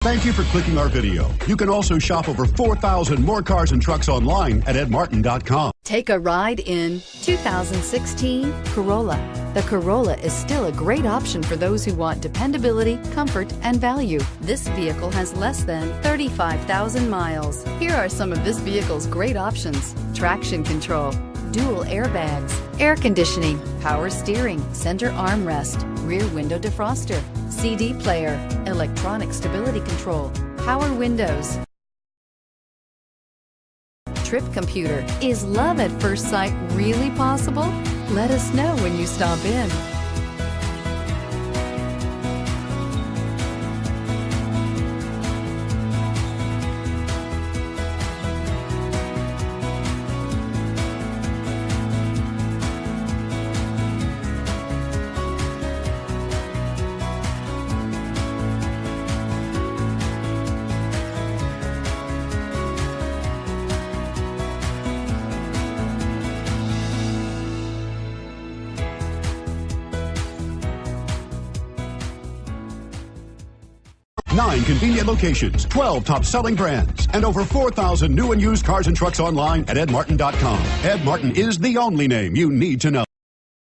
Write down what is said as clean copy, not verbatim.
Thank you for clicking our video. You can also shop over 4,000 more cars and trucks online at edmartin.com. Take a ride in 2016 Corolla. The Corolla is still a great option for those who want dependability, comfort, and value. This vehicle has less than 35,000 miles. Here are some of this vehicle's great options: traction control, dual airbags, air conditioning, power steering, center armrest, rear window defroster, CD player, electronic stability control, power windows, trip computer. Is love at first sight really possible? Let us know when you stop in. Nine convenient locations, 12 top-selling brands, and over 4,000 new and used cars and trucks online at edmartin.com. Ed Martin is the only name you need to know.